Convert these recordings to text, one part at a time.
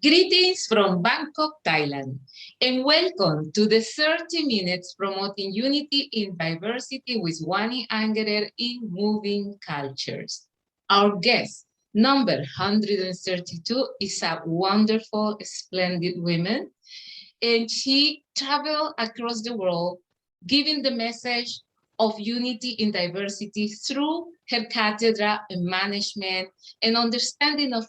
Greetings from Bangkok, Thailand, and welcome to the 30 Minutes Promoting Unity in Diversity with Wanayran Angerer in Moving Cultures. Our guest, number 132, is a wonderful, splendid woman, and she traveled across the world giving the message of unity in diversity through her cathedra in management and understanding of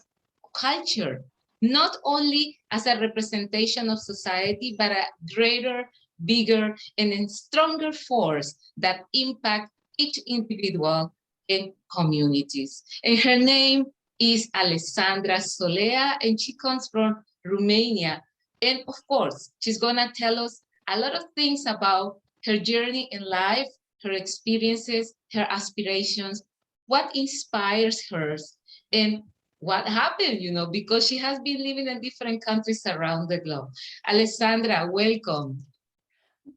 culture, not only as a representation of society, but a greater, bigger, and stronger force that impacts each individual and communities. And her name is Alexandra Solea, and she comes from Romania. And of course, she's gonna tell us a lot of things about her journey in life, her experiences, her aspirations, what inspires her, and what happened, because she has been living in different countries around the globe. Alexandra, welcome.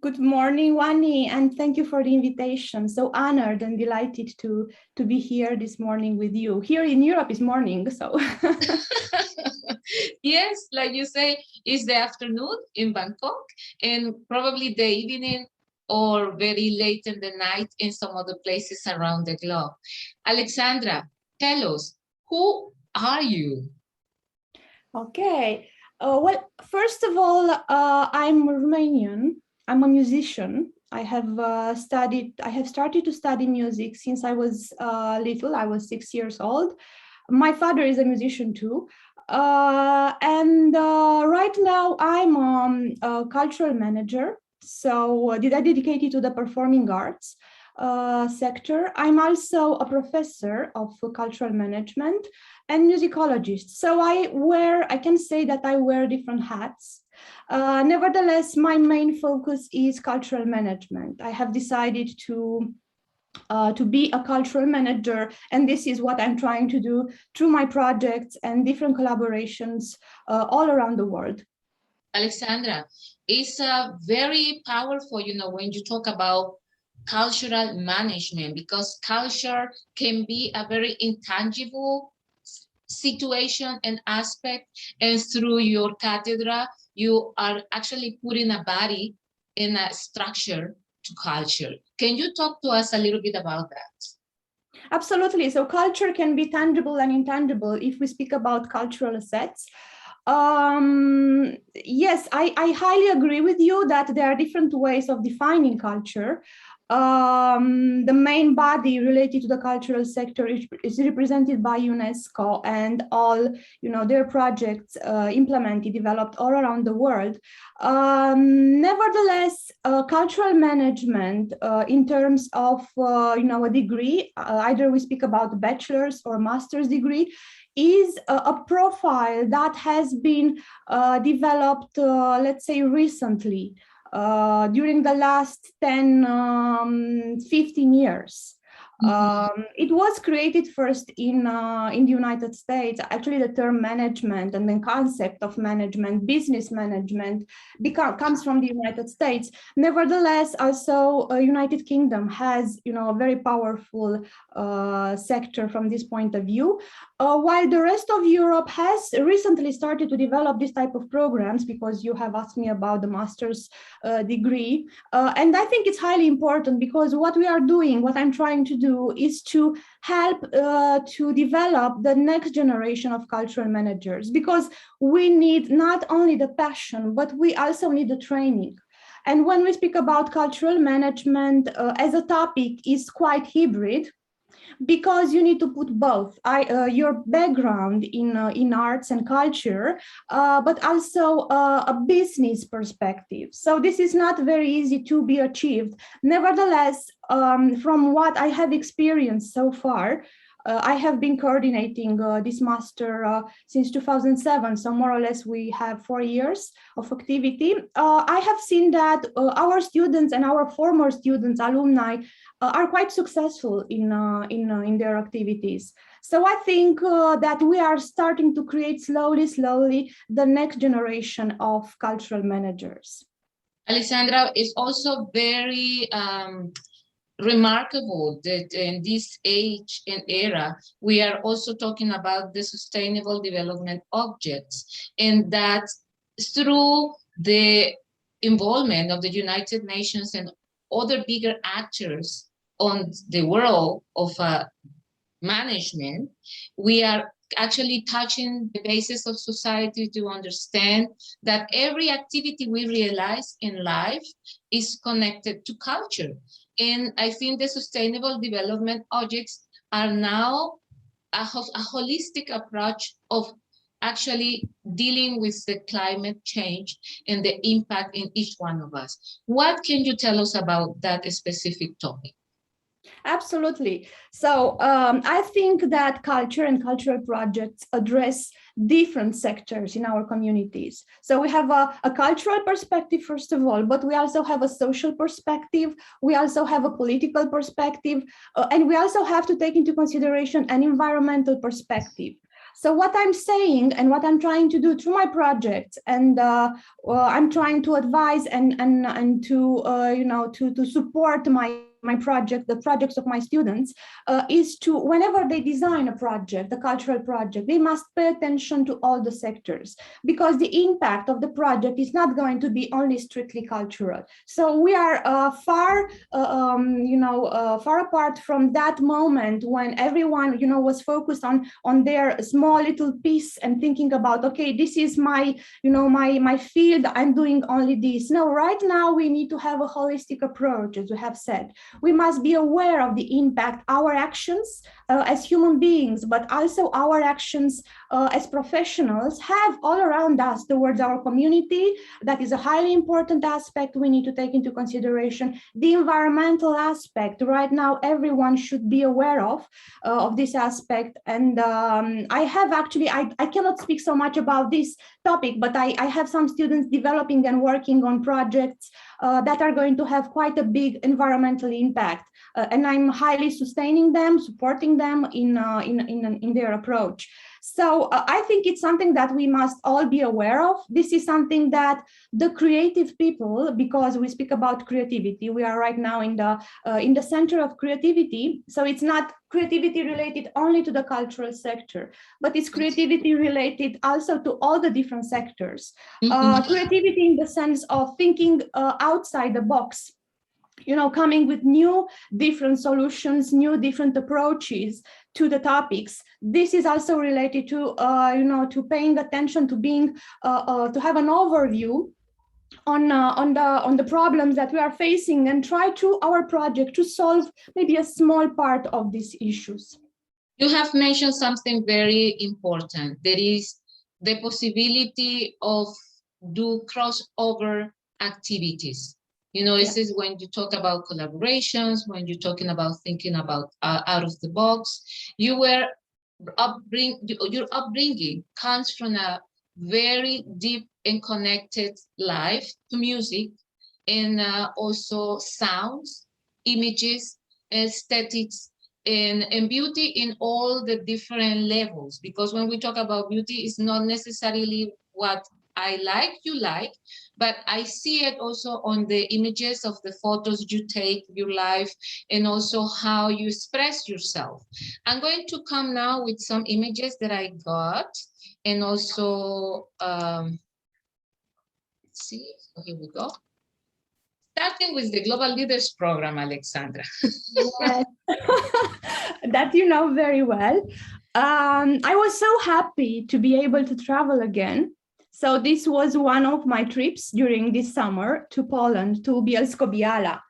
Good morning, Wani, and thank you for the invitation. So honored and delighted to be here this morning with you. Here in Europe is morning, so. Yes, like you say, it's the afternoon in Bangkok and probably the evening or very late in the night in some other places around the globe. Alexandra, tell us, who are you? Okay, well, first of all, I'm Romanian. I'm a musician. I have started to study music since I was little. I was 6 years old. My father is a musician too. And right now I'm a cultural manager. So I dedicated to the performing arts sector. I'm also a professor of cultural management and musicologist. So I can say that I wear different hats. Nevertheless, my main focus is cultural management. I have decided to be a cultural manager, and this is what I'm trying to do through my projects and different collaborations all around the world. Alexandra, it's very powerful, when you talk about cultural management, because culture can be a very intangible situation and aspect, and through your cathedra, you are actually putting a body in a structure to culture. Can you talk to us a little bit about that? Absolutely. So culture can be tangible and intangible if we speak about cultural assets. Yes, I highly agree with you that there are different ways of defining culture. The main body related to the cultural sector is represented by UNESCO and all, their projects implemented, developed all around the world. Nevertheless, cultural management in terms of, a degree, either we speak about bachelor's or master's degree, is a profile that has been developed, let's say, recently. During the last 10, 15 years. It was created first in the United States. Actually, the term management and the concept of management, business management, comes from the United States. Nevertheless, also United Kingdom has, a very powerful sector from this point of view. While the rest of Europe has recently started to develop this type of programs, because you have asked me about the master's degree. And I think it's highly important, because what we are doing, what I'm trying to do is to help to develop the next generation of cultural managers, because we need not only the passion, but we also need the training. And when we speak about cultural management as a topic is quite hybrid, because you need to put both your background in arts and culture, but also a business perspective. So this is not very easy to be achieved. Nevertheless, from what I have experienced so far, I have been coordinating this master since 2007, so more or less we have 4 years of activity. I have seen that our students and our former students, alumni, are quite successful in their activities. So I think that we are starting to create slowly the next generation of cultural managers. Alexandra is also very remarkable that in this age and era, we are also talking about the sustainable development objects, and that through the involvement of the United Nations and other bigger actors on the world of management, we are actually touching the basis of society to understand that every activity we realize in life is connected to culture. And I think the sustainable development objects are now a holistic approach of actually dealing with the climate change and the impact in each one of us. What can you tell us about that specific topic? Absolutely. So I think that culture and cultural projects address different sectors in our communities. So we have a cultural perspective, first of all, but we also have a social perspective. We also have a political perspective, and we also have to take into consideration an environmental perspective. So what I'm saying and what I'm trying to do through my project, and I'm trying to advise and to to support my project, the projects of my students, is to, whenever they design a project, a cultural project, they must pay attention to all the sectors, because the impact of the project is not going to be only strictly cultural. So we are far apart from that moment when everyone was focused on their small little piece and thinking about, okay, this is my my field, I'm doing only this. No, right now we need to have a holistic approach, as we have said. We must be aware of the impact our actions as human beings, but also our actions as professionals have all around us towards our community. That is a highly important aspect we need to take into consideration. The environmental aspect, right now everyone should be aware of this aspect. And I have actually, I cannot speak so much about this topic, but I have some students developing and working on projects that are going to have quite a big environmental impact, and I'm highly sustaining them, supporting them in their approach. So I think it's something that we must all be aware of. This is something that the creative people, because we speak about creativity, we are right now in the center of creativity. So it's not creativity related only to the cultural sector, but it's creativity related also to all the different sectors. Creativity in the sense of thinking outside the box, coming with new different solutions, new different approaches to the topics. This is also related to to paying attention, to being to have an overview on the problems that we are facing, and try through our project to solve maybe a small part of these issues. You have mentioned something very important. There is the possibility of do crossover activities. This is when you talk about collaborations, when you're talking about thinking about out of the box. Your upbringing comes from a very deep and connected life to music, and also sounds, images, aesthetics, and beauty in all the different levels. Because when we talk about beauty, it's not necessarily what I like, you like, but I see it also on the images of the photos you take, your life, and also how you express yourself. I'm going to come now with some images that I got, and also, let's see, here we go. Starting with the Global Leaders Program, Alexandra. Yes. That you know very well. I was so happy to be able to travel again. So this was one of my trips during this summer to Poland, to Bielsko-Biała.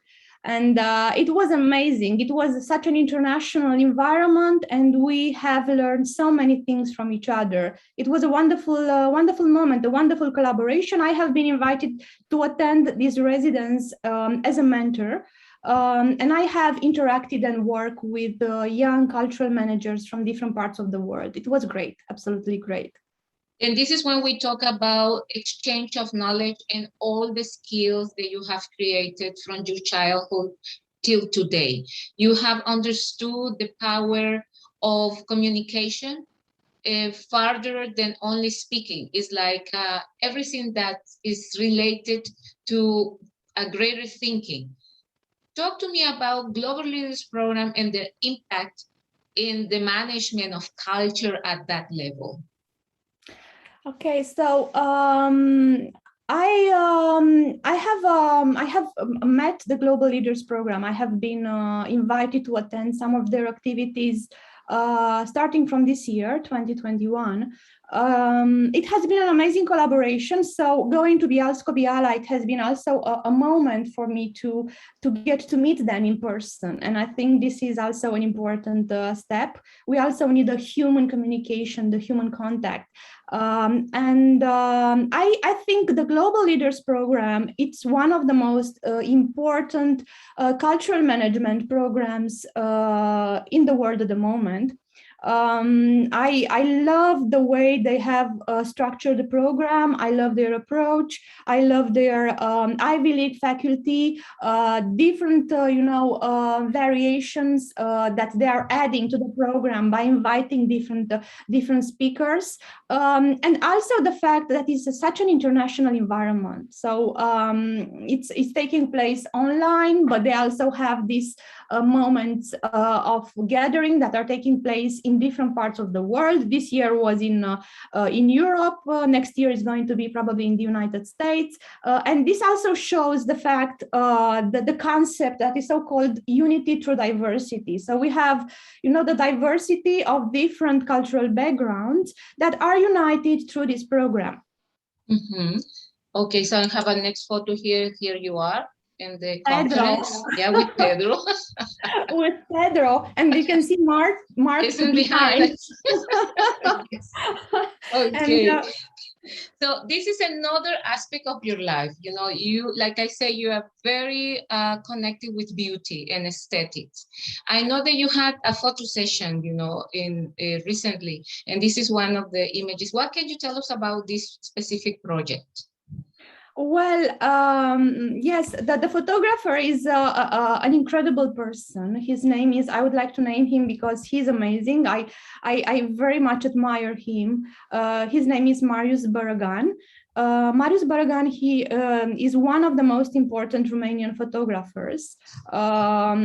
And it was amazing. It was such an international environment, and we have learned so many things from each other. It was a wonderful moment, a wonderful collaboration. I have been invited to attend this residence as a mentor. And I have interacted and worked with young cultural managers from different parts of the world. It was great, absolutely great. And this is when we talk about exchange of knowledge and all the skills that you have created from your childhood till today. You have understood the power of communication farther than only speaking. It's like everything that is related to a greater thinking. talk to me about Global Leaders Program and the impact in the management of culture at that level. Okay, so I have met the Global Leaders Program. I have been invited to attend some of their activities starting from this year, 2021. It has been an amazing collaboration. So going to Bialsko-Biala, it has been also a moment for me to get to meet them in person. And I think this is also an important step. We also need the human communication, the human contact. I think the Global Leaders Program, it's one of the most important cultural management programs in the world at the moment. I love the way they have structured the program. I love their approach. I love their Ivy League faculty, different variations that they are adding to the program by inviting different speakers, and also the fact that it's such an international environment. So it's taking place online, but they also have these moments of gathering that are taking place in different parts of the world. This year was in Europe. Next year is going to be probably in the United States. And this also shows the fact that the concept that is so-called unity through diversity. So we have, the diversity of different cultural backgrounds that are united through this program. Mm-hmm. Okay, so I have a next photo here. Here you are in the conference. Pedro. Yeah, with Pedro. With Pedro, and you can see Mark behind. Yes. Okay. And, so this is another aspect of your life. You, like I say, you are very connected with beauty and aesthetics. I know that you had a photo session, in recently, and this is one of the images. What can you tell us about this specific project? Well, yes, the photographer is an incredible person. His name is, I would like to name him because he's amazing. I very much admire him. His name is Marius Baragan. Marius Baragan, he is one of the most important Romanian photographers. I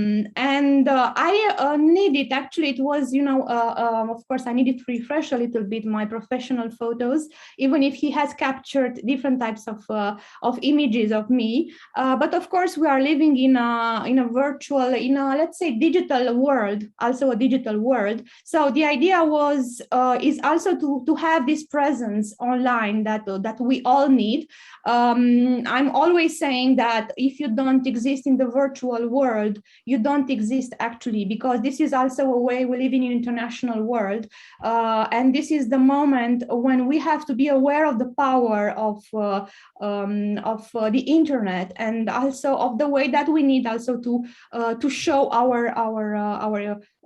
needed, actually, it was, of course, I needed to refresh a little bit my professional photos, even if he has captured different types of images of me. But of course, we are living in a virtual, let's say, digital world, also a digital world. So the idea was, is also to have this presence online that we all need. I'm always saying that if you don't exist in the virtual world, you don't exist actually, because this is also a way we live in an international world. And this is the moment when we have to be aware of the power of the internet, and also of the way that we need also to show our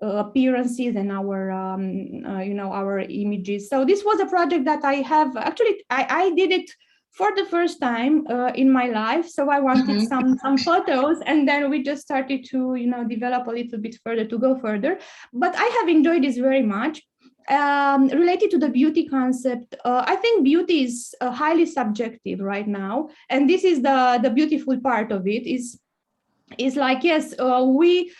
appearances and our images. So this was a project that I have actually, I did it for the first time in my life. So I wanted some photos, and then we just started to develop a little bit further, to go further. But I have enjoyed this very much. Related to the beauty concept, I think beauty is highly subjective right now, and this is the beautiful part of it. Is like, yes, we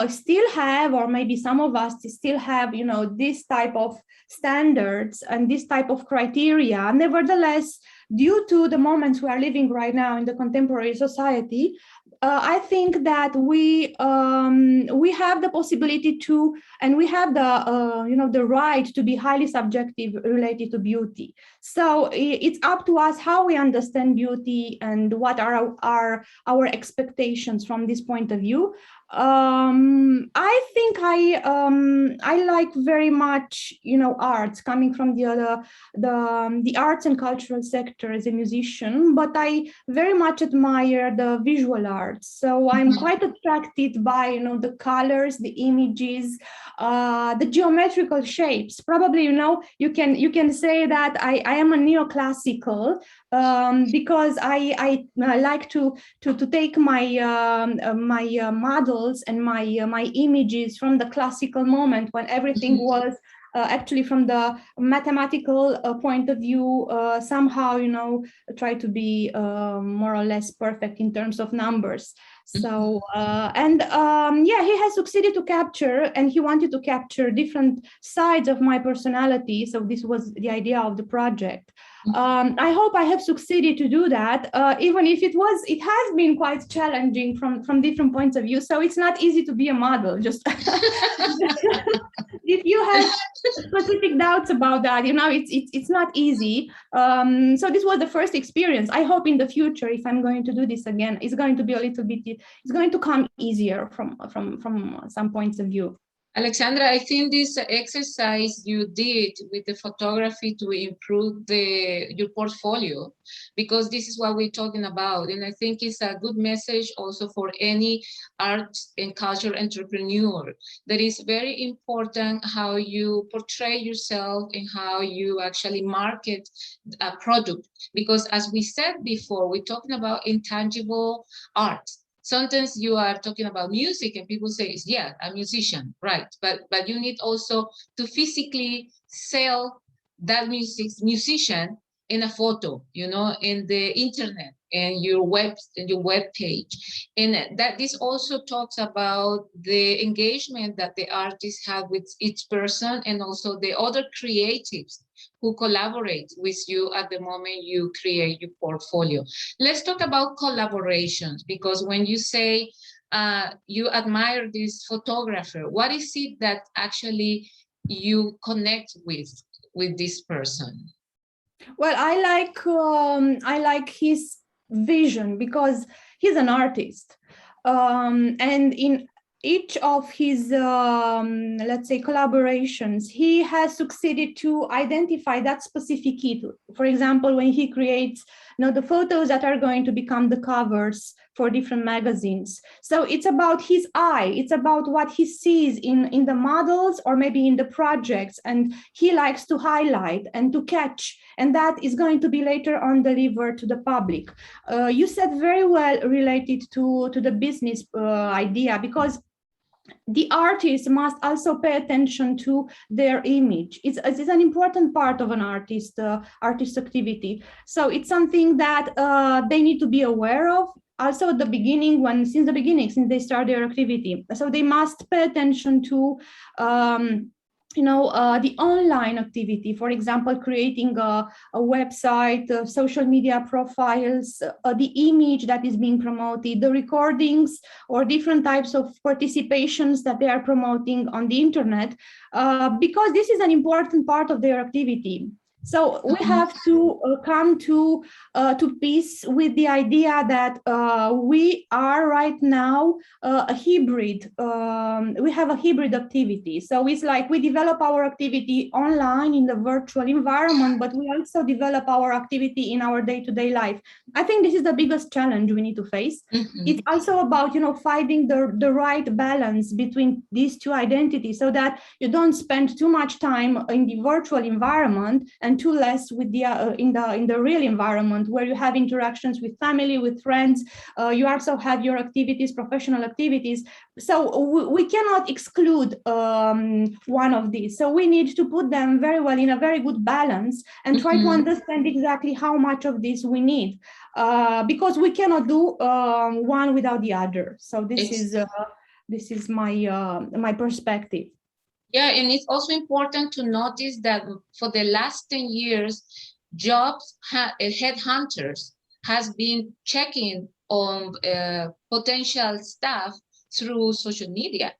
still have, or maybe some of us still have, this type of standards and this type of criteria. Nevertheless, due to the moments we are living right now in the contemporary society, I think that we have the possibility to, and we have the right to be highly subjective related to beauty. So it's up to us how we understand beauty and what are our expectations from this point of view. I think I like very much, arts, coming from the arts and cultural sector as a musician, but I very much admire the visual arts. So I'm quite attracted by, the colors, the images, the geometrical shapes. Probably, you can say that I am a neoclassical, because I like to take my models and my images from the classical moment, when everything was actually, from the mathematical point of view, somehow, try to be more or less perfect in terms of numbers. So, yeah, he has succeeded to capture, and he wanted to capture different sides of my personality. So this was the idea of the project. I hope I have succeeded to do that, even if it has been quite challenging from different points of view. So it's not easy to be a model. Just if you have specific doubts about that, it's not easy. So this was the first experience. I hope in the future, if I'm going to do this again, it's going to be it's going to come easier from some points of view. Alexandra, I think this exercise you did with the photography to improve your portfolio, because this is what we're talking about. And I think it's a good message also for any art and culture entrepreneur, that is very important how you portray yourself and how you actually market a product. Because as we said before, we're talking about intangible art. Sometimes you are talking about music and people say, yeah, a musician, right? But you need also to physically sell that musician in a photo, in the internet and your web page. And that this also talks about the engagement that the artists have with each person, and also the other creatives who collaborate with you at the moment you create your portfolio. Let's talk about collaborations, because when you say you admire this photographer, what is it that actually you connect with this person? Well, I like his vision, because he's an artist, and in each of his let's say collaborations, he has succeeded to identify that specific key. For example, when he creates the photos that are going to become the covers for different magazines. So it's about his eye, it's about what he sees in the models or maybe in the projects, and he likes to highlight and to catch, and that is going to be later on delivered to the public. You said very well related to the business idea, because the artist must also pay attention to their image. It's an important part of an artist activity. So it's something that they need to be aware of. Also at the beginning, since they start their activity. So they must pay attention to the online activity, for example, creating a website, social media profiles, the image that is being promoted, the recordings or different types of participations that they are promoting on the internet, because this is an important part of their activity. So we have to come to peace with the idea that we are right now a hybrid. We have a hybrid activity. So it's like we develop our activity online in the virtual environment, but we also develop our activity in our day-to-day life. I think this is the biggest challenge we need to face. Mm-hmm. It's also about finding the right balance between these two identities, so that you don't spend too much time in the virtual environment and too less with the in the real environment, where you have interactions with family, with friends. You also have your activities, professional activities. So we cannot exclude one of these. So we need to put them very well in a very good balance and try to understand exactly how much of this we need, because we cannot do one without the other. So this is my perspective. Yeah, and it's also important to notice that for the last 10 years, jobs headhunters has been checking on potential staff through social media.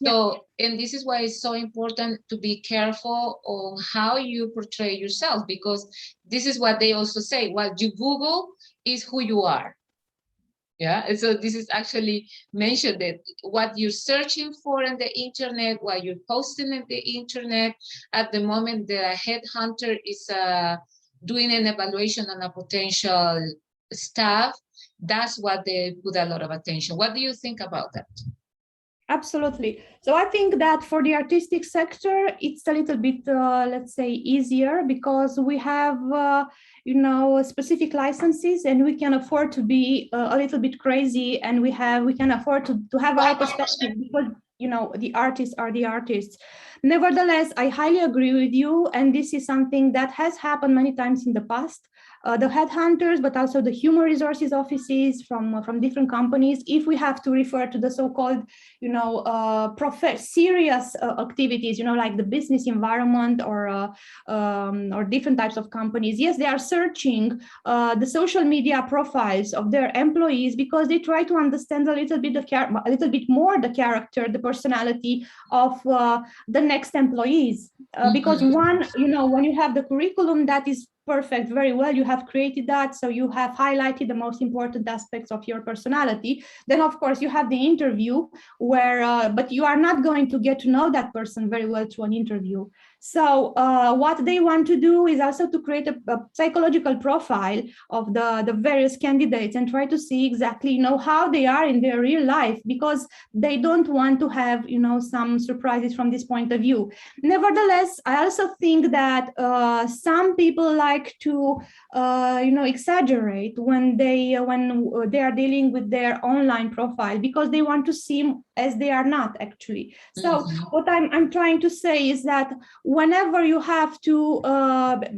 So, and this is why it's so important to be careful on how you portray yourself, because this is what they also say, what you Google is who you are. Yeah, and so this is actually mentioned, that what you're searching for on the internet, what you're posting on the internet, at the moment the headhunter is doing an evaluation on a potential staff, that's what they put a lot of attention. What do you think about that? Absolutely. So I think that for the artistic sector, it's a little bit, let's say, easier, because we have, specific licenses, and we can afford to be a little bit crazy, and we can afford to have our perspective, because the artists are the artists. Nevertheless, I highly agree with you, and this is something that has happened many times in the past. The headhunters, but also the human resources offices from different companies, if we have to refer to the so-called, serious activities, like the business environment or different types of companies. Yes, they are searching the social media profiles of their employees because they try to understand a little bit more the character, the personality of the next employees. Because one, when you have the curriculum that is perfect, very well, you have created that, so you have highlighted the most important aspects of your personality. Then of course you have the interview where but you are not going to get to know that person very well through an interview. So what they want to do is also to create a psychological profile of the various candidates and try to see exactly how they are in their real life, because they don't want to have some surprises from this point of view. Nevertheless, I also think that some people like to exaggerate when they are dealing with their online profile, because they want to seem as they are not actually. So what I'm trying to say is that whenever you have to,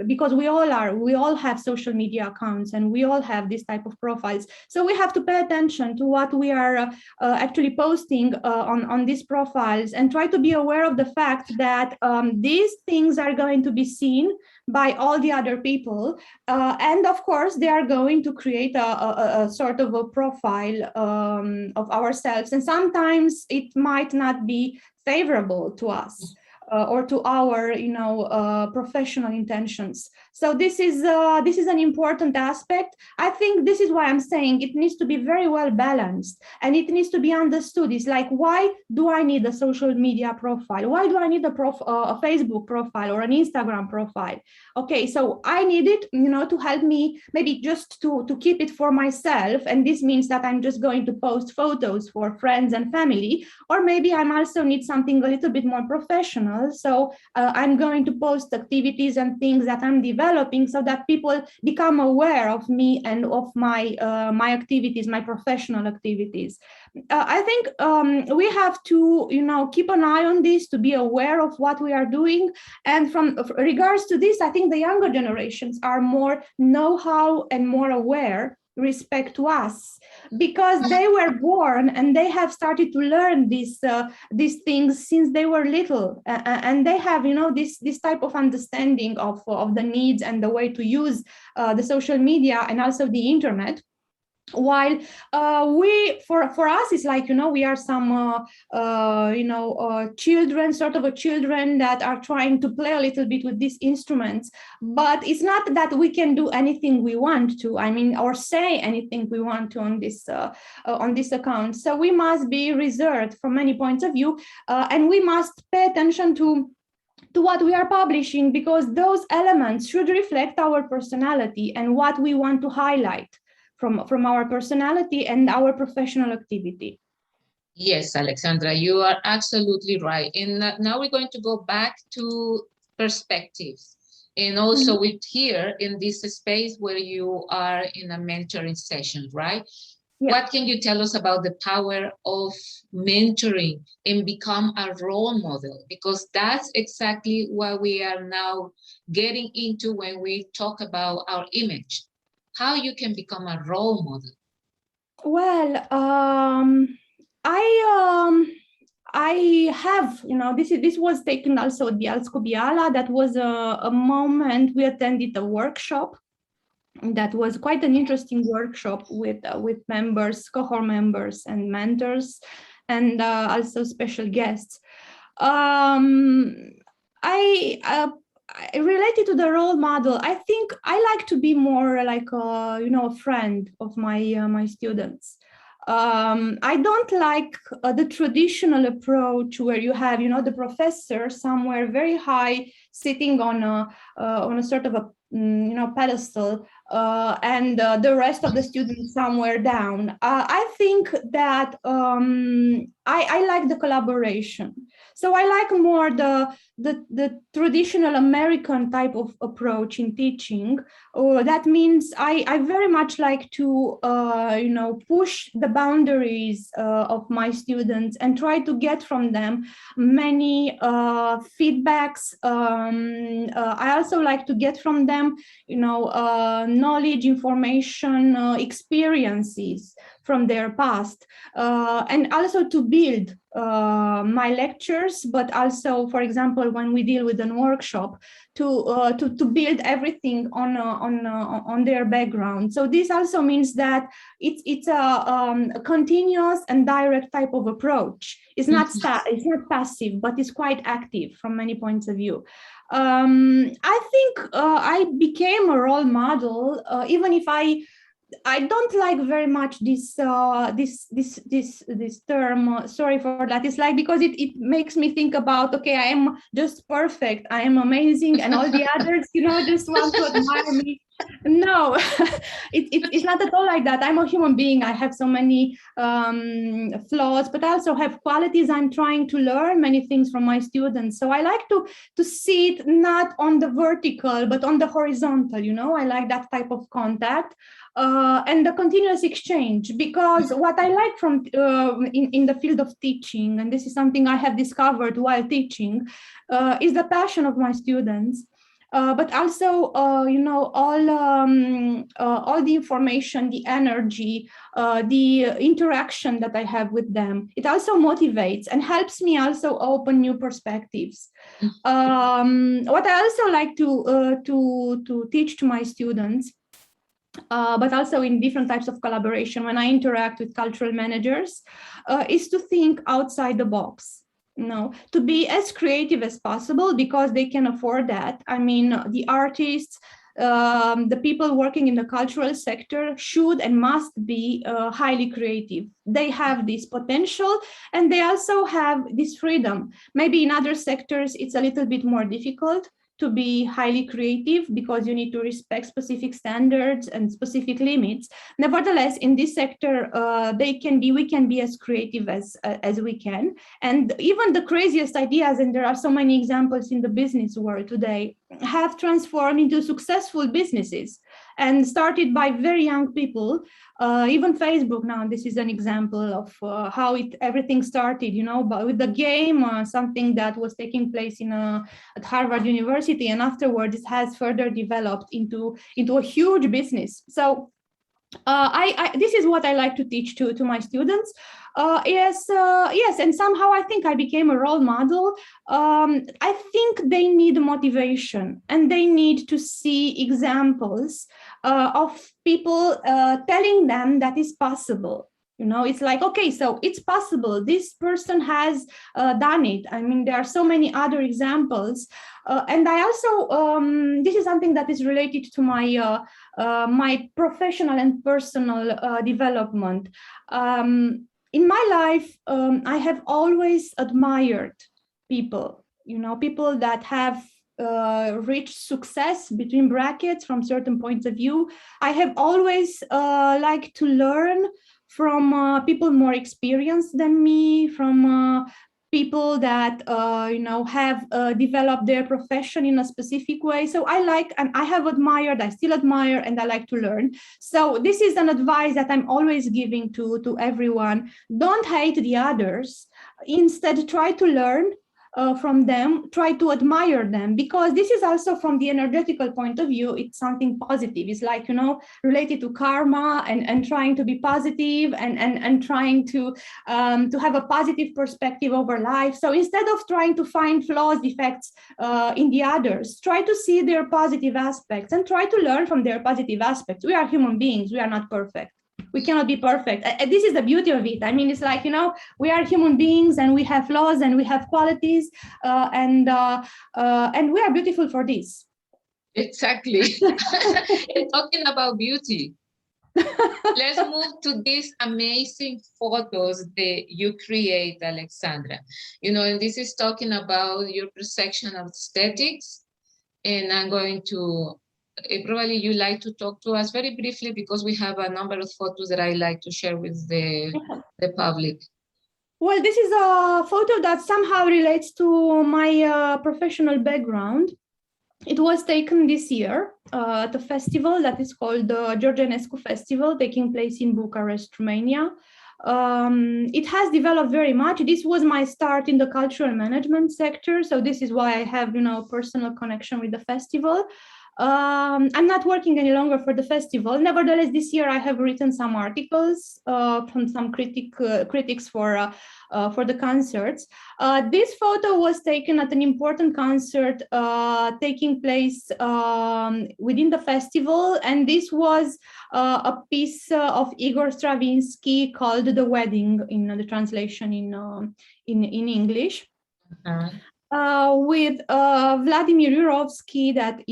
because we all have social media accounts and we all have this type of profiles, so we have to pay attention to what we are actually posting on these profiles, and try to be aware of the fact that these things are going to be seen by all the other people, and of course they are going to create a sort of a profile of ourselves, and sometimes it might not be favorable to us or to our professional intentions. So this is an important aspect. I think this is why I'm saying it needs to be very well balanced, and it needs to be understood. It's like, why do I need a social media profile? Why do I need a Facebook profile or an Instagram profile? Okay, so I need it, to help me, maybe just to keep it for myself, and this means that I'm just going to post photos for friends and family, or maybe I also need something a little bit more professional. So I'm going to post activities and things that I'm developing, so that people become aware of me and of my activities, my professional activities. I think we have to, keep an eye on this, to be aware of what we are doing. And from regards to this, I think the younger generations are more know-how and more aware respect to us, because they were born and they have started to learn these things since they were little, and they have this type of understanding of the needs and the way to use the social media and also the internet. While for us, it's like, we are some children, sort of a children that are trying to play a little bit with these instruments, but it's not that we can do anything we want to, or say anything we want to on this account. So we must be reserved from many points of view, and we must pay attention to what we are publishing, because those elements should reflect our personality and what we want to highlight from our personality and our professional activity. Yes, Alexandra, you are absolutely right. And now we're going to go back to perspectives. And also with here in this space where you are in a mentoring session, right? Yeah. What can you tell us about the power of mentoring and become a role model? Because that's exactly what we are now getting into when we talk about our image. How you can become a role model? Well, I have, this was taken also at the Alscobiala. That was a moment we attended a workshop. That was quite an interesting workshop with members, cohort members, and mentors, and also special guests. Related to the role model, I think I like to be more like a friend of my students. I don't like the traditional approach where you have the professor somewhere very high, sitting on a sort of a pedestal, and the rest of the students somewhere down. I think that I like the collaboration. So I like more the traditional American type of approach in teaching. That means I very much like to push the boundaries of my students and try to get from them many feedbacks. I also like to get from them knowledge, information, experiences from their past, and also to build my lectures, but also, for example, when we deal with a workshop, to build everything on their background. So this also means that it's a continuous and direct type of approach. It's not passive, but it's quite active from many points of view. I think I became a role model, even if I don't like very much this term. Sorry for that. It's like, because it makes me think about, okay, I am just perfect, I am amazing, and all the others, just want to admire me. No, it's not at all like that. I'm a human being. I have so many flaws, but I also have qualities. I'm trying to learn many things from my students. So I like to see it not on the vertical, but on the horizontal. I like that type of contact. And the continuous exchange, because what I like from in the field of teaching, and this is something I have discovered while teaching, is the passion of my students. But also, all the information, the energy, the interaction that I have with them. It also motivates and helps me also open new perspectives. What I also like to teach to my students, but also in different types of collaboration when I interact with cultural managers, is to think outside the box. To be as creative as possible, because they can afford that. I mean, the artists, the people working in the cultural sector should and must be highly creative. They have this potential, and they also have this freedom. Maybe in other sectors, it's a little bit more difficult to be highly creative, because you need to respect specific standards and specific limits. Nevertheless, in this sector, we can be as creative as we can. And even the craziest ideas, and there are so many examples in the business world today, have transformed into successful businesses and started by very young people. Even Facebook now, this is an example of how everything started, with the game, something that was taking place at Harvard University, and afterwards it has further developed into a huge business. So this is what I like to teach to my students. Yes, and somehow I think I became a role model. I think they need motivation, and they need to see examples of people telling them that is possible. It's like, okay, so it's possible. This person has done it. I mean, there are so many other examples. And I also, this is something that is related to my professional and personal development. In my life, I have always admired people, people that have reached success, between brackets, from certain points of view. I have always liked to learn from people more experienced than me, from people that have developed their profession in a specific way. So I like, and I have admired, I still admire, and I like to learn. So this is an advice that I'm always giving to everyone. Don't hate the others. Instead, try to learn from them, try to admire them, because this is also, from the energetical point of view, it's something positive. It's like, related to karma, and trying to be positive, and trying to have a positive perspective over life. So instead of trying to find flaws, defects in the others, try to see their positive aspects and try to learn from their positive aspects. We are human beings. We are not perfect. We cannot be perfect. This is the beauty of it. I mean, it's like, we are human beings, and we have flaws, and we have qualities, and we are beautiful for this. Exactly. And talking about beauty, let's move to these amazing photos that you create, Alexandra. And this is talking about your perception of aesthetics. And I'm going to probably you like to talk to us very briefly, because we have a number of photos that I like to share with the public. Well, this is a photo that somehow relates to my professional background. It was taken this year at a festival that is called the George Enescu Festival, taking place in Bucharest, Romania. It has developed very much. This was my start in the cultural management sector, so this is why I have, a personal connection with the festival. I'm not working any longer for the festival. Nevertheless, this year I have written some articles from some critics for the concerts. This photo was taken at an important concert taking place within the festival, and this was a piece of Igor Stravinsky called "The Wedding" in the translation in English. With Vladimir Yurovsky, that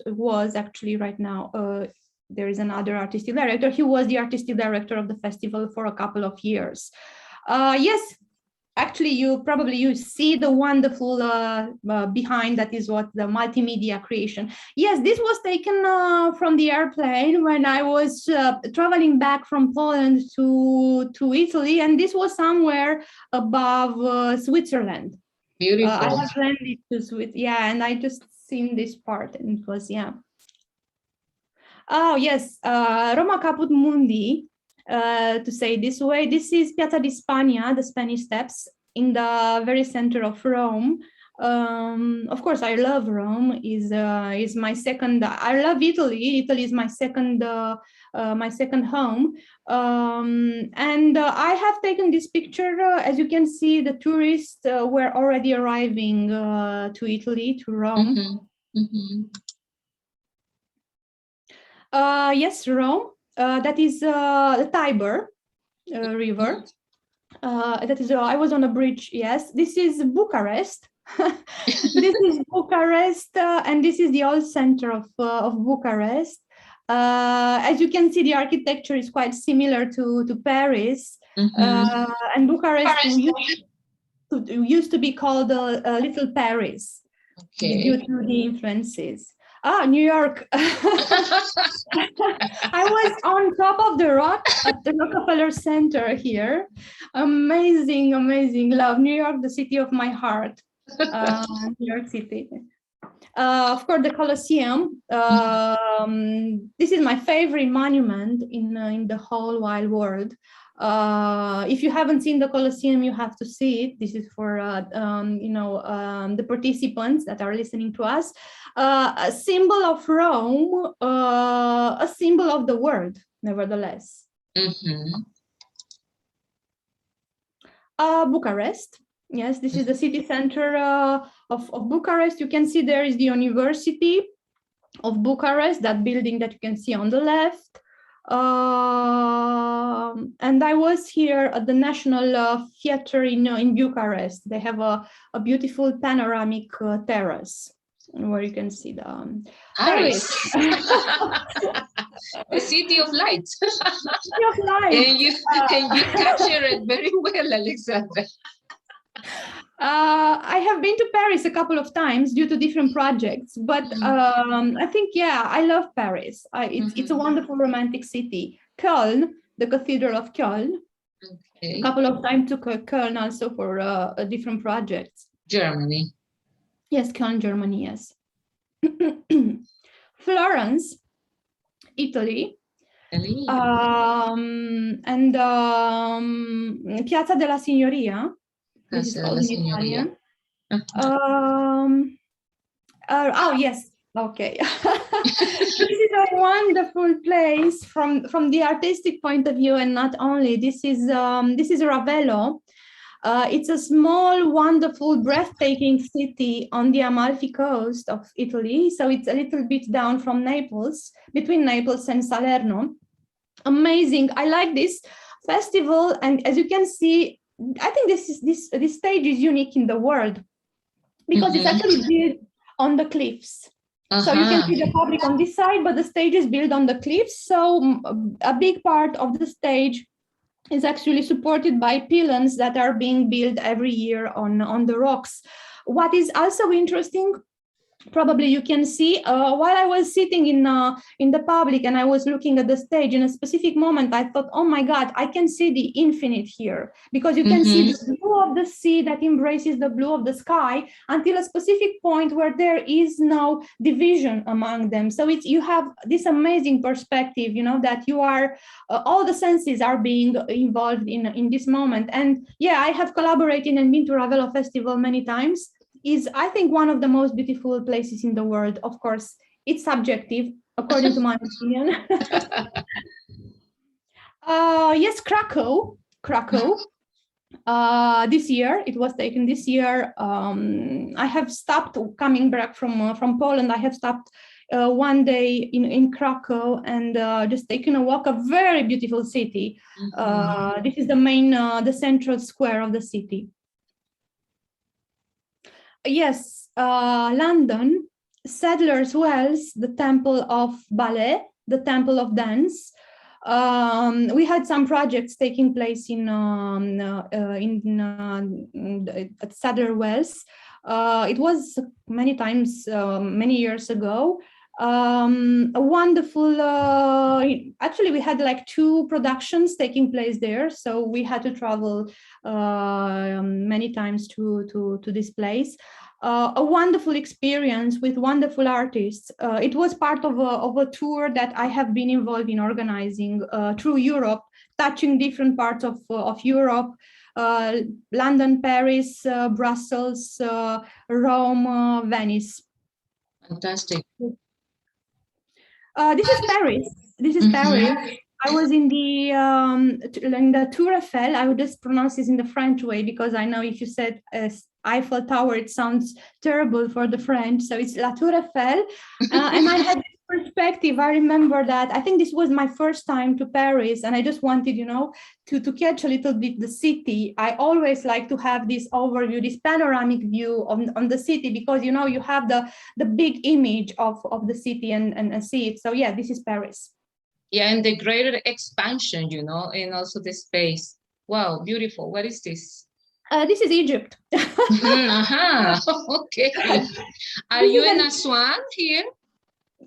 was actually right now, there is another artistic director. He was the artistic director of the festival for a couple of years. Yes, actually, you see the wonderful behind, that is what the multimedia creation. Yes, this was taken from the airplane when I was traveling back from Poland to Italy, and this was somewhere above Switzerland. Beautiful. I have landed to Switzerland, and I just seen this part, and it was, Oh, yes, Roma Caput Mundi, to say this way. This is Piazza di Spagna, the Spanish Steps, in the very center of Rome. Of course, I love Rome. Is my second. I love Italy. Italy is my second home. And I have taken this picture. As you can see, the tourists were already arriving to Italy, to Rome. Yes, Rome. That is the Tiber River. That is. I was on a bridge. Yes, this is Bucharest. This is Bucharest, and this is the old center of Bucharest. As you can see, the architecture is quite similar to Paris, and Bucharest used to be called Little Paris, due to the influences. New York. I was on top of the rock at the Rockefeller Center here. Amazing, amazing. Love New York, the city of my heart. New York City. Of course, the Colosseum. This is my favorite monument in the whole wide world. If you haven't seen the Colosseum, you have to see it. This is for the participants that are listening to us. A symbol of Rome, a symbol of the world, nevertheless. Bucharest. Yes, this is the city center of Bucharest. You can see there is the University of Bucharest, that building that you can see on the left. And I was here at the National Theatre in Bucharest. They have a beautiful panoramic terrace where you can see the Paris. The city of light. City of light. And you capture it very well, Alexandra. I have been to Paris a couple of times due to different projects, but I think, I love Paris. It's a wonderful romantic city. Köln, the Cathedral of Köln. A couple of times to Köln also for different projects. Germany. Yes, Köln, Germany, yes. Florence, Italy. And Piazza della Signoria. This is called in Italian. Oh, yes. Okay. This is a wonderful place from the artistic point of view, and not only. This is Ravello. It's a small, wonderful, breathtaking city on the Amalfi coast of Italy. So it's a little bit down from Naples, between Naples and Salerno. Amazing. I like this festival, and as you can see, I think this stage is unique in the world because it's actually built on the cliffs. So you can see the public on this side, but the stage is built on the cliffs. So a big part of the stage is actually supported by pylons that are being built every year on the rocks. What is also interesting probably you can see while I was sitting in the public and I was looking at the stage, in a specific moment I thought, oh my God, I can see the infinite here, because you can see the blue of the sea that embraces the blue of the sky until a specific point where there is no division among them. So it's, you have this amazing perspective, you know, that you are all the senses are being involved in this moment. And yeah, I have collaborated and been to Ravello Festival many times. Is, I think, one of the most beautiful places in the world. Of course, it's subjective, according to my opinion. Yes, Krakow. This year, it was taken this year. I have stopped coming back from Poland. I have stopped one day in Krakow and just taken a walk. A very beautiful city. This is the main, the central square of the city. Yes, London, Sadler's Wells, the Temple of Ballet, the Temple of Dance. We had some projects taking place at Sadler Wells. It was many times, many years ago. A wonderful, actually we had like 2 productions taking place there, so we had to travel many times to this place. A wonderful experience with wonderful artists. It was part of a tour that I have been involved in organizing through Europe, touching different parts of Europe, London, Paris, Brussels, Rome, Venice. Fantastic. This is Paris. This is Paris. I was in the Tour Eiffel. I would just pronounce this in the French way, because I know if you said Eiffel Tower, it sounds terrible for the French. So it's La Tour Eiffel. And I had this perspective. I remember that. I think this was my first time to Paris, and I just wanted, you know, to catch a little bit the city. I always like to have this overview, this panoramic view on the city, because, you know, you have the big image of the city and see it. So yeah, this is Paris. Yeah, and the greater expansion, you know, and also the space. Wow, beautiful. What is this? This is Egypt. Okay. Are you in Aswan here?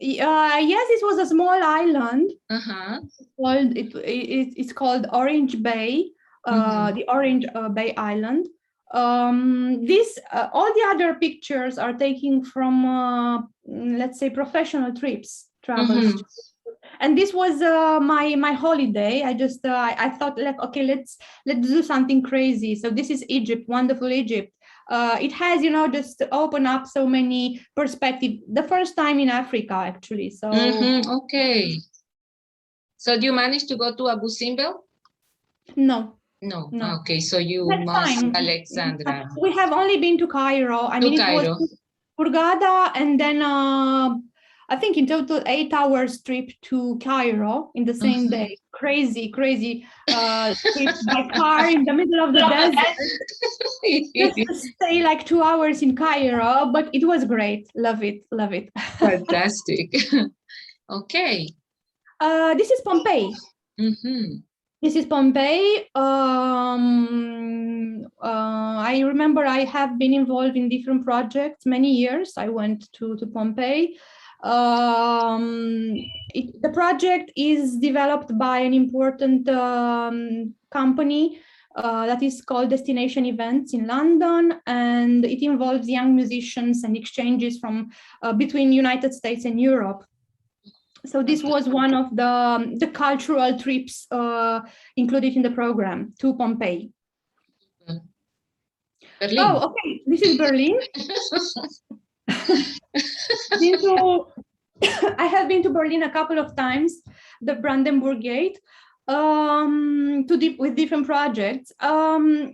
Yes, it was a small island. Uh-huh. It's called Orange Bay, the Orange Bay Island. All the other pictures are taken from, let's say, professional travels. And this was my holiday. I just I thought, like, okay, let's do something crazy. So this is Egypt, wonderful Egypt. It has, you know, just open up so many perspectives. The first time in Africa, actually. So okay. So do you manage to go to Abu Simbel? No. Okay, so you must, Alexandra. We have only been to Cairo. I mean, it was Hurghada, and then I think in total 8 hours trip to Cairo in the same day. Crazy trip by car in the middle of the desert. Just to stay like 2 hours in Cairo, but it was great. Love it. Fantastic. Okay. This is Pompeii. This is Pompeii. I remember I have been involved in different projects many years. I went to Pompeii. The project is developed by an important company that is called Destination Events in London, and it involves young musicians and exchanges from between United States and Europe. So this was one of the cultural trips included in the program to Pompeii. Berlin. Oh, okay. This is Berlin. I have been to Berlin a couple of times, the Brandenburg Gate, with different projects. I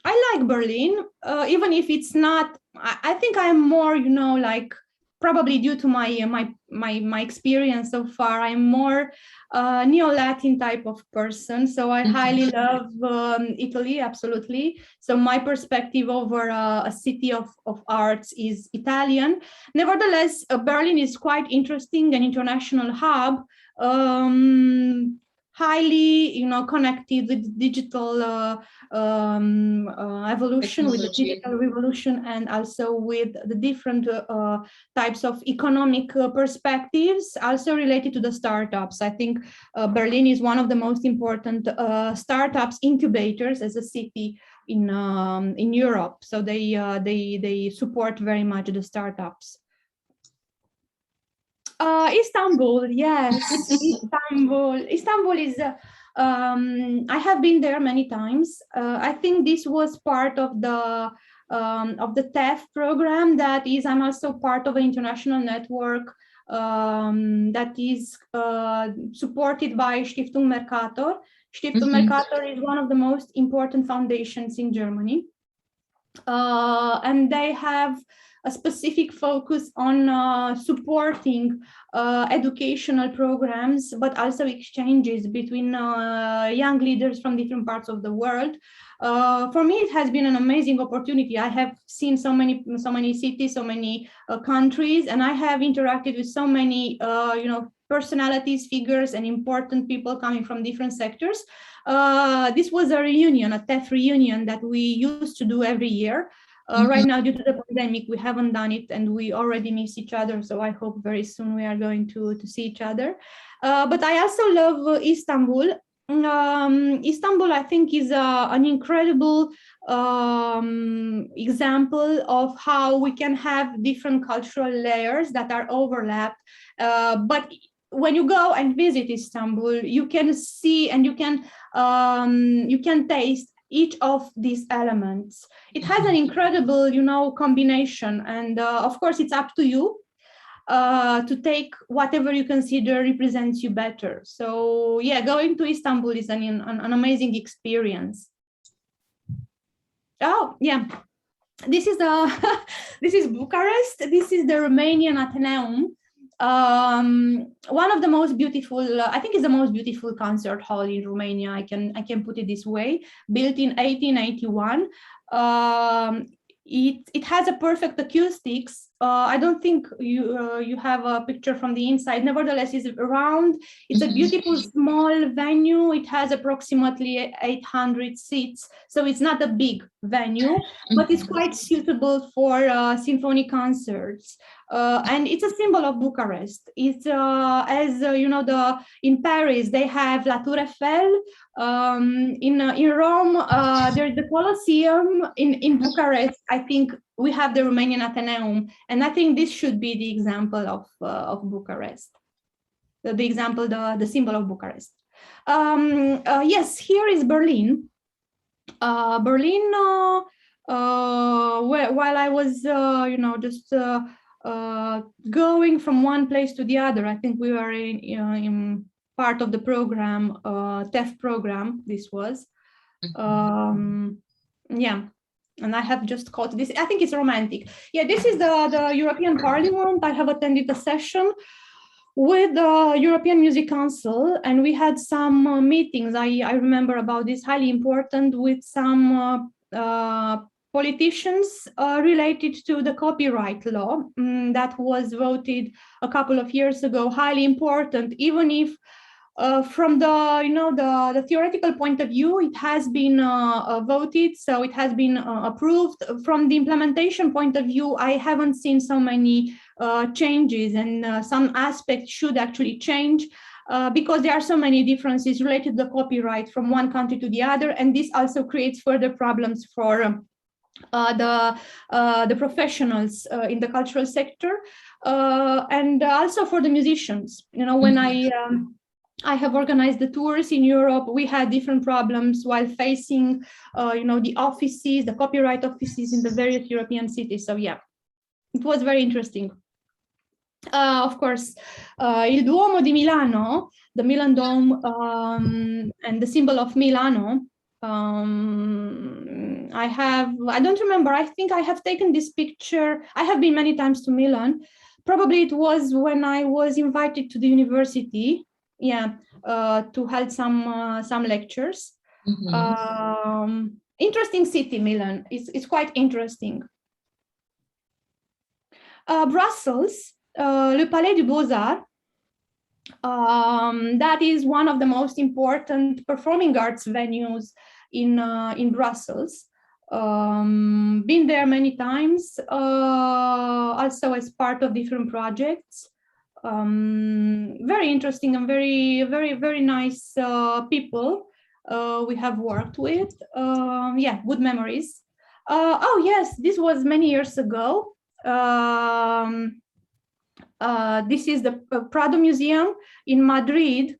like Berlin, even if it's not. I think I'm more, you know, like, probably due to my experience so far, I'm more neo-Latin type of person. So I highly love Italy, absolutely. So my perspective over a city of arts is Italian. Nevertheless, Berlin is quite interesting, an international hub. highly, connected with digital evolution, with the digital revolution, and also with the different types of economic perspectives, also related to the startups. I think Berlin is one of the most important startups incubators as a city in Europe. So they support very much the startups. Istanbul, yes, Istanbul. Istanbul is. I have been there many times. I think this was part of the TEF program. That is, I'm also part of an international network that is supported by Stiftung Mercator. Stiftung Mercator is one of the most important foundations in Germany, and they have a specific focus on supporting educational programs, but also exchanges between young leaders from different parts of the world. For me, it has been an amazing opportunity. I have seen so many cities, so many countries, and I have interacted with so many, personalities, figures, and important people coming from different sectors. This was a reunion, a TEF reunion that we used to do every year. Right now, due to the pandemic, we haven't done it, and we already miss each other. So I hope very soon we are going to see each other. But I also love Istanbul. Istanbul, I think, is an incredible example of how we can have different cultural layers that are overlapped. But when you go and visit Istanbul, you can see and you can taste each of these elements. It has an incredible, combination, and of course, it's up to you to take whatever you consider represents you better. So, yeah, going to Istanbul is an amazing experience. Oh, yeah, this is this is Bucharest. This is the Romanian Athenaeum. One of the most beautiful, I think it's the most beautiful concert hall in Romania. I can put it this way. Built in 1881. It has a perfect acoustics. I don't think you have a picture from the inside. Nevertheless, it's round. It's a beautiful small venue. It has approximately 800 seats, so it's not a big venue, but it's quite suitable for symphony concerts. And it's a symbol of Bucharest. It's as in Paris they have La Tour Eiffel. In Rome, there's the Colosseum. In Bucharest, I think we have the Romanian Athenaeum, and I think this should be the example of Bucharest. The example, the symbol of Bucharest. Yes, here is Berlin. Berlin. While I was, just going from one place to the other, I think we were in part of the program, TEF program. This was, yeah. And I have just caught this. I think it's romantic. Yeah, this is the European Parliament. I have attended a session with the European Music Council, and we had some meetings. I remember about this, highly important, with some politicians related to the copyright law that was voted a couple of years ago. Highly important, even if from the theoretical point of view, it has been voted, so it has been approved. From the implementation point of view, I haven't seen so many changes, and some aspects should actually change because there are so many differences related to the copyright from one country to the other, and this also creates further problems for the professionals in the cultural sector, and also for the musicians. When I have organized the tours in Europe, we had different problems while facing, the offices, the copyright offices in the various European cities. So yeah, it was very interesting. Of course, il Duomo di Milano, the Milan Dome, and the symbol of Milano. I don't remember. I think I have taken this picture. I have been many times to Milan. Probably it was when I was invited to the university. Yeah, to hold some lectures. Interesting city, Milan. It's quite interesting. Brussels, le Palais du BOZAR. That is one of the most important performing arts venues in Brussels. Been there many times, also as part of different projects. Very interesting and very nice people we have worked with. Yeah, good memories. Oh yes, this was many years ago. This is the Prado Museum in Madrid.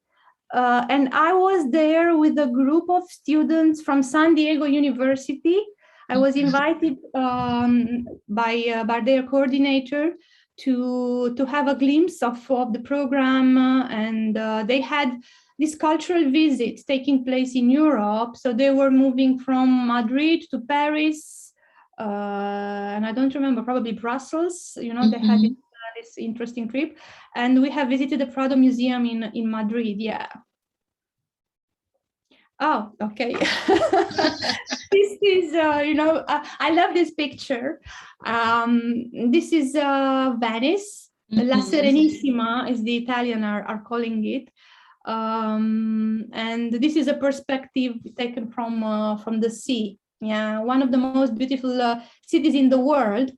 And I was there with a group of students from San Diego University. I was invited by their coordinator to have a glimpse of the program, and they had this cultural visit taking place in Europe. So they were moving from Madrid to Paris, and I don't remember, probably Brussels. You know, they had this interesting trip, and we have visited the Prado Museum in Madrid. Yeah. Oh, okay. This is, you know, I love this picture. This is Venice. La Serenissima, as the Italian are calling it. And this is a perspective taken from the sea. Yeah, one of the most beautiful cities in the world.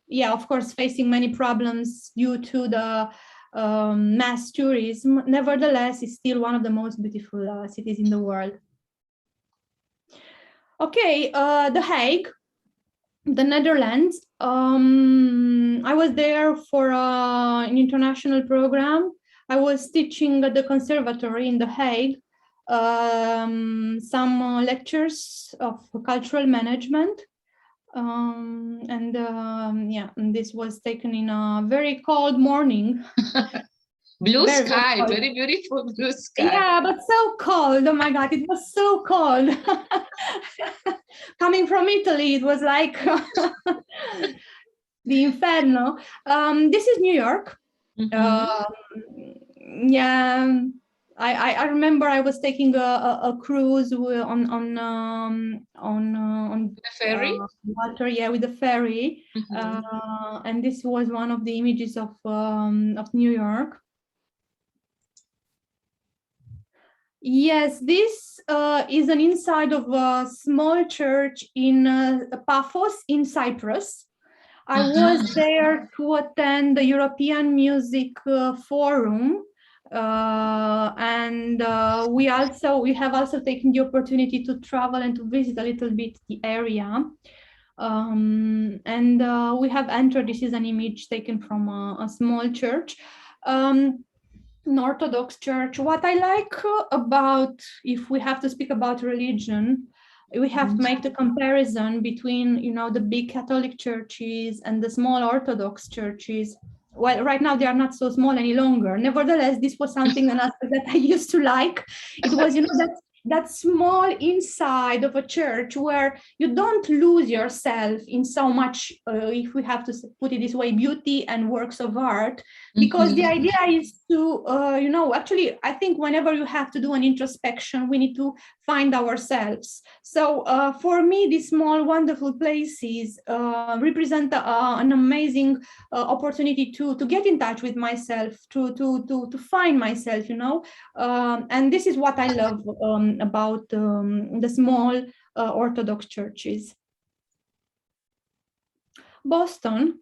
Yeah, of course, facing many problems due to the mass tourism. Nevertheless, it's still one of the most beautiful cities in the world. Okay, The Hague, the Netherlands. I was there for an international program. I was teaching at the conservatory in The Hague, some lectures of cultural management. Yeah, and this was taken in a very cold morning. Blue sky, very beautiful blue sky. Yeah, but so cold. Oh my God, it was so cold. Coming from Italy, it was like the inferno. This is New York. Yeah, I remember I was taking a cruise on the ferry. Water, yeah, with the ferry, and this was one of the images of New York. Yes, this is an inside of a small church in Paphos in Cyprus. I was there to attend the European Music Forum, and we have also taken the opportunity to travel and to visit a little bit the area. And we have entered. This is an image taken from a small church. An Orthodox church. What I like about, if we have to speak about religion, we have to make the comparison between, you know, the big Catholic churches and the small Orthodox churches. Well, right now they are not so small any longer. Nevertheless, this was something that I used to like. It was, you know, that small inside of a church where you don't lose yourself in so much, if we have to put it this way, beauty and works of art, because the idea is to, you know, actually, I think whenever you have to do an introspection, we need to find ourselves. So for me, these small, wonderful places represent an amazing opportunity to get in touch with myself, to find myself, you know, and this is what I love about the small Orthodox churches. Boston.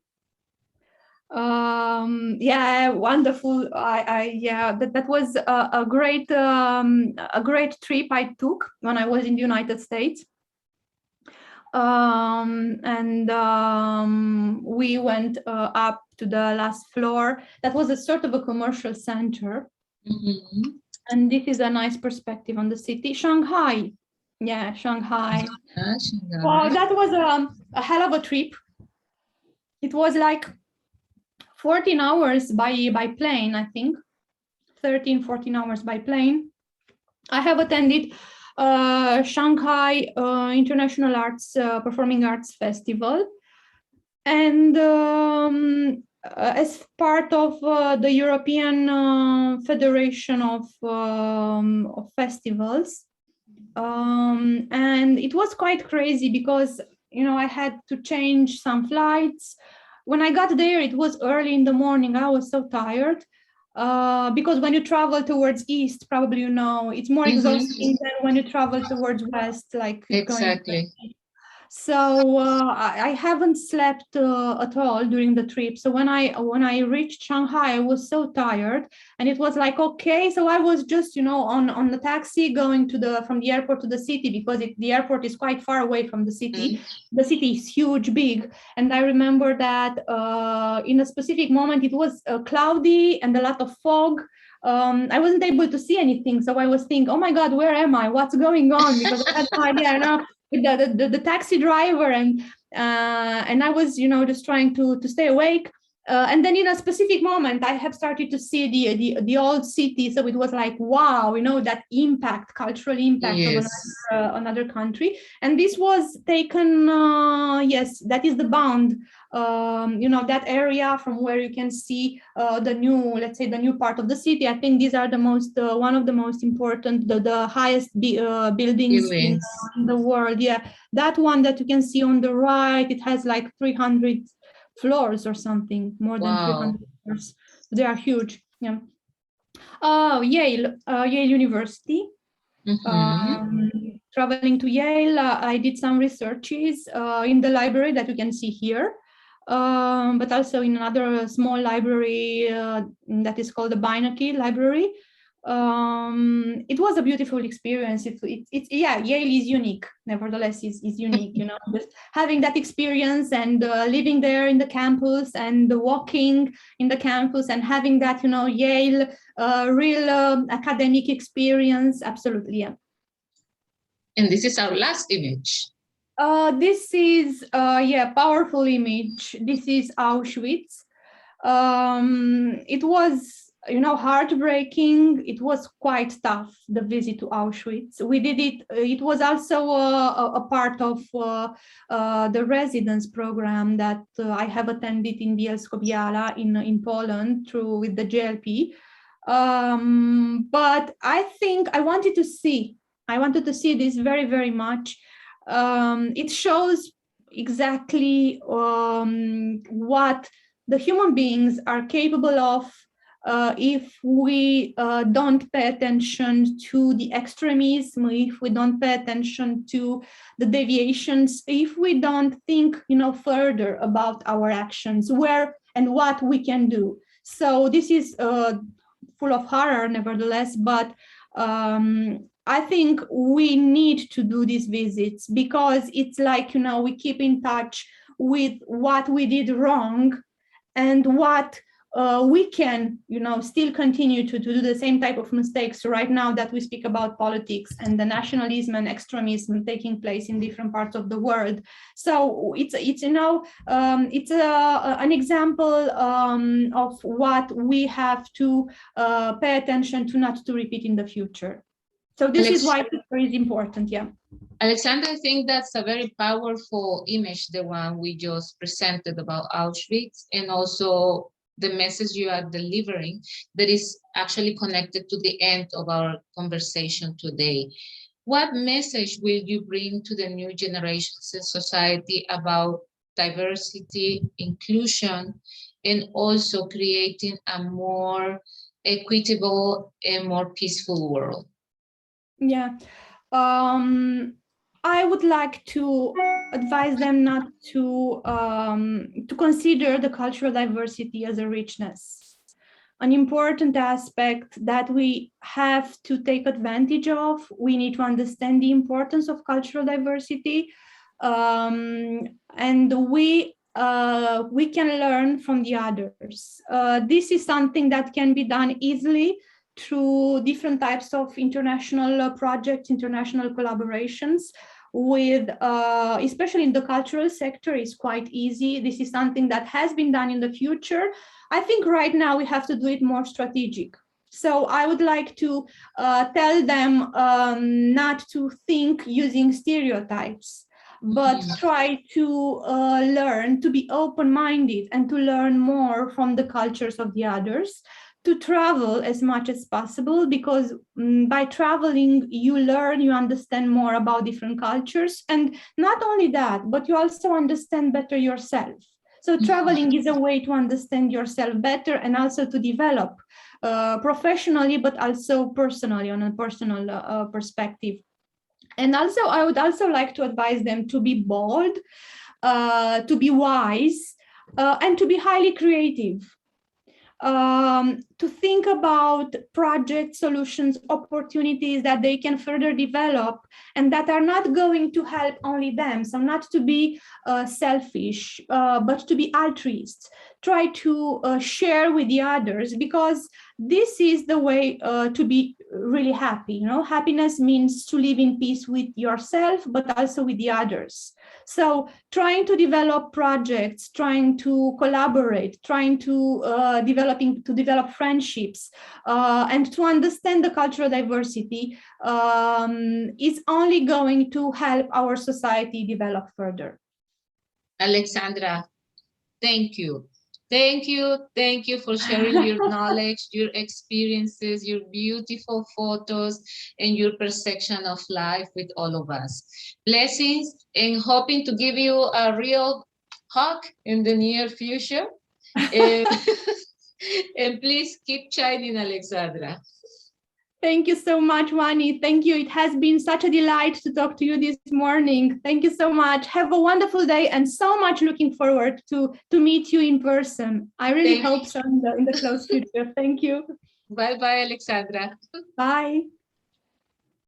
Yeah, wonderful. Yeah, that was a great trip I took when I was in the United States. We went up to the last floor. That was a sort of a commercial center. And this is a nice perspective on the city. Shanghai. Yeah, Shanghai. Wow, that was a hell of a trip. It was like 14 hours by plane, I think. 14 hours by plane. I have attended Shanghai International Arts Performing Arts Festival. And as part of the European Federation of Festivals. And it was quite crazy because, you know, I had to change some flights. when I got there, it was early in the morning. I was so tired. Because when you travel towards east, probably you know, it's more exhausting than when you travel towards west, like Exactly. so I haven't slept at all during the trip. So when I reached Shanghai, I was so tired, and it was like, okay. So I was just, you know, on the taxi going from the airport to the city, because the airport is quite far away from the city. The city is huge, big, and I remember that in a specific moment it was cloudy and a lot of fog. I wasn't able to see anything, so I was thinking, oh my God, where am I? What's going on? Because I had no idea. You know, with the taxi driver, and I was, you know, just trying to stay awake. And then in a specific moment, I have started to see the old city. So it was like, wow, you know, that impact, cultural impact of another country. And this was taken, yes, that is the bound, you know, that area from where you can see the new, let's say, the new part of the city. I think these are the most, one of the most important, the highest buildings in the world. Yeah, that one that you can see on the right, it has like 300 floors or something, more than 300 floors. They are huge. Yeah. Yale University. Traveling to Yale, I did some researches in the library that you can see here, but also in another small library that is called the Beinecke Library. It was a beautiful experience. Yeah, Yale is unique. Nevertheless, is unique. You know, just having that experience and living there in the campus and walking in the campus and having that, you know, Yale real academic experience. Absolutely, yeah. And this is our last image. This is powerful image. This is Auschwitz. It was, you know, heartbreaking. It was quite tough, the visit to Auschwitz. We did it. It was also a part of the residence program that I have attended in Bielsko-Biała in Poland with the JLP. But I think I wanted to see this very, very much. It shows exactly what the human beings are capable of if we don't pay attention to the extremism, if we don't pay attention to the deviations, if we don't think, you know, further about our actions, where and what we can do. So this is full of horror, nevertheless, but I think we need to do these visits because it's like, you know, we keep in touch with what we did wrong and what we can, you know, still continue to do the same type of mistakes right now that we speak about politics and the nationalism and extremism taking place in different parts of the world. So it's you know, it's an example of what we have to pay attention to, not to repeat in the future. So this is why it is important, yeah. Alexandra, I think that's a very powerful image, the one we just presented about Auschwitz, and also the message you are delivering that is actually connected to the end of our conversation today. What message will you bring to the new generations in society about diversity, inclusion, and also creating a more equitable and more peaceful world? Yeah, I would like to advise them not to consider the cultural diversity as a richness, an important aspect that we have to take advantage of. We need to understand the importance of cultural diversity, and we can learn from the others. This is something that can be done easily through different types of international projects, international collaborations with, especially in the cultural sector, is quite easy. This is something that has been done in the future. I think right now we have to do it more strategic. So I would like to tell them not to think using stereotypes, but try to learn, to be open-minded and to learn more from the cultures of the others, to travel as much as possible, because by traveling, you learn, you understand more about different cultures. And not only that, but you also understand better yourself. So traveling is a way to understand yourself better and also to develop professionally, but also personally on a personal perspective. And also, I would also like to advise them to be bold, to be wise, and to be highly creative. To think about project solutions, opportunities that they can further develop and that are not going to help only them. So not to be selfish, but to be altruist. Try to share with the others, because this is the way to be really happy. You know, happiness means to live in peace with yourself, but also with the others. So trying to develop projects, trying to collaborate, trying to develop friendships, and to understand the cultural diversity is only going to help our society develop further. Alexandra, thank you. Thank you for sharing your knowledge, your experiences, your beautiful photos, and your perception of life with all of us. Blessings, and hoping to give you a real hug in the near future. And, and please keep shining, Alexandra. Thank you so much, Wani. Thank you. It has been such a delight to talk to you this morning. Thank you so much. Have a wonderful day, and so much looking forward to meet you in person. I really hope so in the close future. Thank you. Bye-bye, Alexandra. Bye.